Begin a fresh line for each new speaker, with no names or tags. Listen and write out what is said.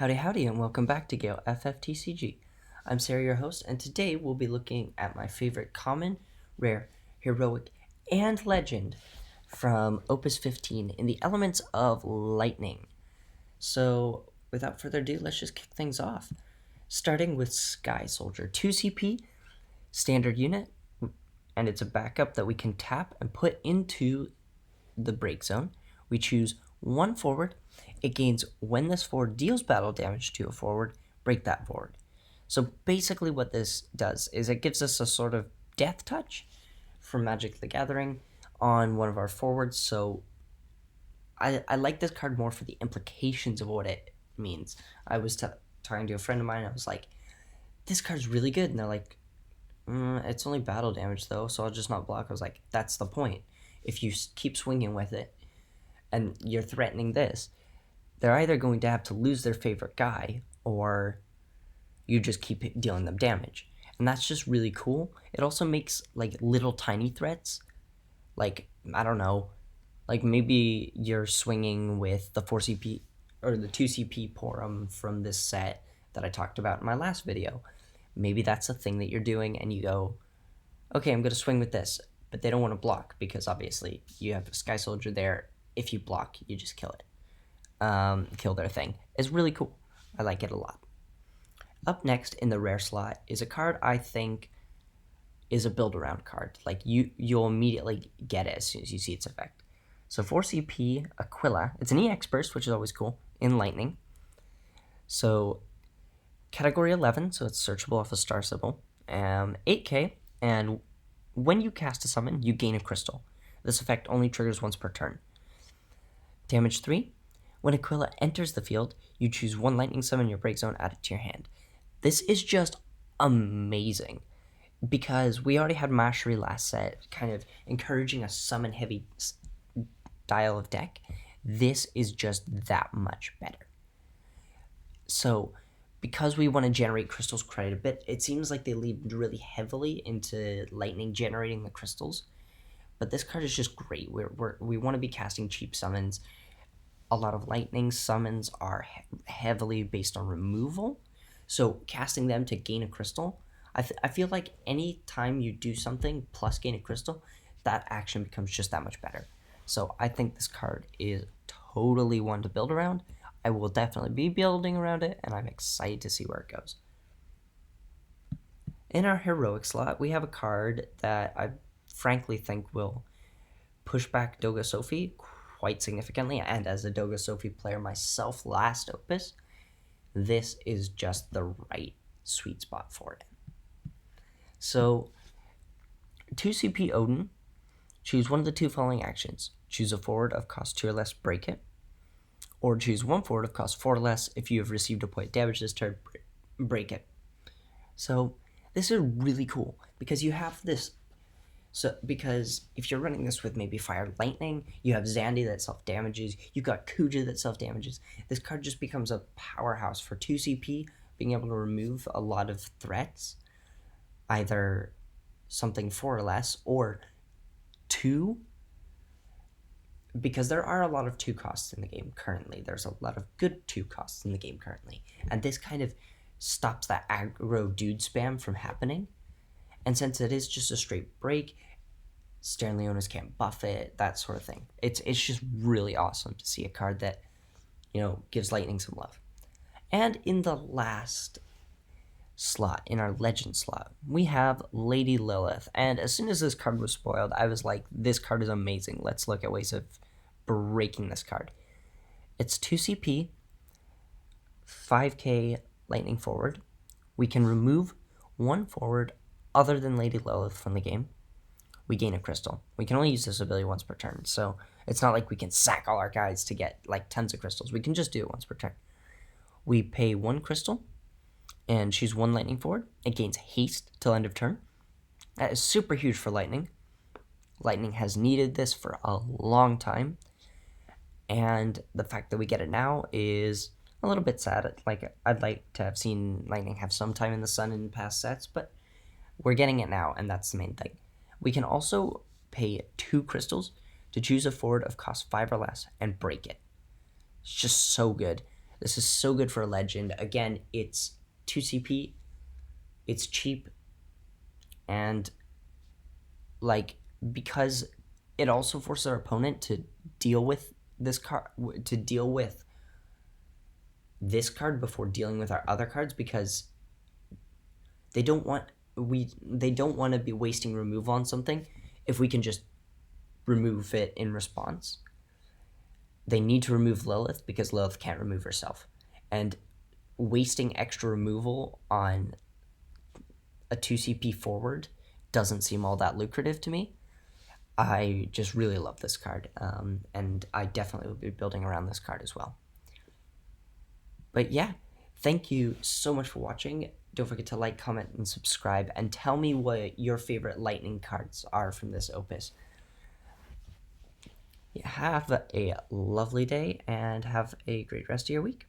Howdy, and welcome back to Gale FFTCG. I'm Serah, your host, and today we'll be looking at my favorite common, rare, heroic, and legend from Opus 15 in the elements of lightning. So, without further ado, let's just kick things off. Starting with Sky Soldier, 2 CP, standard unit, and it's a backup that we can tap and put into the break zone. We choose one forward. It gains when this forward deals battle damage to a forward, break that forward. So basically what this does is it gives us a sort of death touch from Magic the Gathering on one of our forwards. So I like this card more for the implications of what it means. I was talking to a friend of mine. I was like, this card's really good. And they're like, it's only battle damage though, so I'll just not block. I was like, that's the point. If you keep swinging with it and you're threatening this, they're either going to have to lose their favorite guy or you just keep dealing them damage. And that's just really cool. It also makes like little tiny threats. Like, I don't know, like maybe you're swinging with the 4CP or the 2CP Porum from this set that I talked about in my last video. Maybe that's a thing that you're doing and you go, okay, I'm going to swing with this. But they don't want to block because obviously you have a Sky Soldier there. If you block, you just kill it. Kill their thing. It's really cool. I like it a lot. Up next in the rare slot is a card I think is a build-around card. Like, you'll immediately get it as soon as you see its effect. So 4CP Aquila. It's an EX burst, which is always cool, in Lightning. So category 11, so it's searchable off a star symbol. 8k, and when you cast a summon, you gain a crystal. This effect only triggers once per turn. Damage 3. When Aquila enters the field, you choose one lightning summon in your break zone, add it to your hand. This is just amazing because we already had Mastery last set, kind of encouraging a summon-heavy style of deck. This is just that much better. So, because we want to generate crystals quite a bit, it seems like they lead really heavily into lightning generating the crystals. But this card is just great. We want to be casting cheap summons. A lot of lightning summons are heavily based on removal. So casting them to gain a crystal, I feel like any time you do something plus gain a crystal, that action becomes just that much better. So I think this card is totally one to build around. I will definitely be building around it, and I'm excited to see where it goes. In our heroic slot, we have a card that I frankly think will push back Doga Sophie quite significantly, and as a Doga Sophie player myself last Opus, this is just the right sweet spot for it. So, 2CP Odin, choose one of the two following actions. Choose a forward of cost 2 or less, break it. Or choose one forward of cost 4 or less. If you have received a point of damage this turn, break it. So, this is really cool because you have this. So, because if you're running this with maybe Fire Lightning, you have Zandy that self-damages, you got Kuja that self-damages. This card just becomes a powerhouse for 2CP, being able to remove a lot of threats, either something 4 or less, or 2, because there are a lot of 2 costs in the game currently. There's a lot of good 2 costs in the game currently, and this kind of stops that aggro dude spam from happening. And since it is just a straight break, Stern Leonis can't buff it, that sort of thing. It's just really awesome to see a card that, gives Lightning some love. And in the last slot, in our legend slot, we have Lady Lilith. And as soon as this card was spoiled, I was like, this card is amazing. Let's look at ways of breaking this card. It's 2CP, 5k Lightning forward. We can remove one forward other than Lady Lilith from the game. We gain a crystal. We can only use this ability once per turn, so it's not like we can sack all our guys to get like tons of crystals. We can just do it once per turn. We pay 1 crystal and choose 1 lightning forward. It gains haste till end of turn. That is super huge for lightning. Lightning has needed this for a long time, and the fact that we get it now is a little bit sad. Like, I'd like to have seen lightning have some time in the sun in past sets, but we're getting it now, and that's the main thing. We can also pay 2 crystals to choose a forward of cost 5 or less and break it. It's just so good. This is so good for a legend. Again, it's 2 CP, it's cheap, and like, because it also forces our opponent to deal with this card, before dealing with our other cards, because they don't want to be wasting removal on something if we can just remove it in response. They need to remove Lilith because Lilith can't remove herself, and wasting extra removal on a 2 CP forward doesn't seem all that lucrative to me. I just really love this card, and I definitely will be building around this card as well. But yeah, thank you so much for watching. Don't forget to like, comment, and subscribe, and tell me what your favorite lightning cards are from this opus. Have a lovely day, and have a great rest of your week.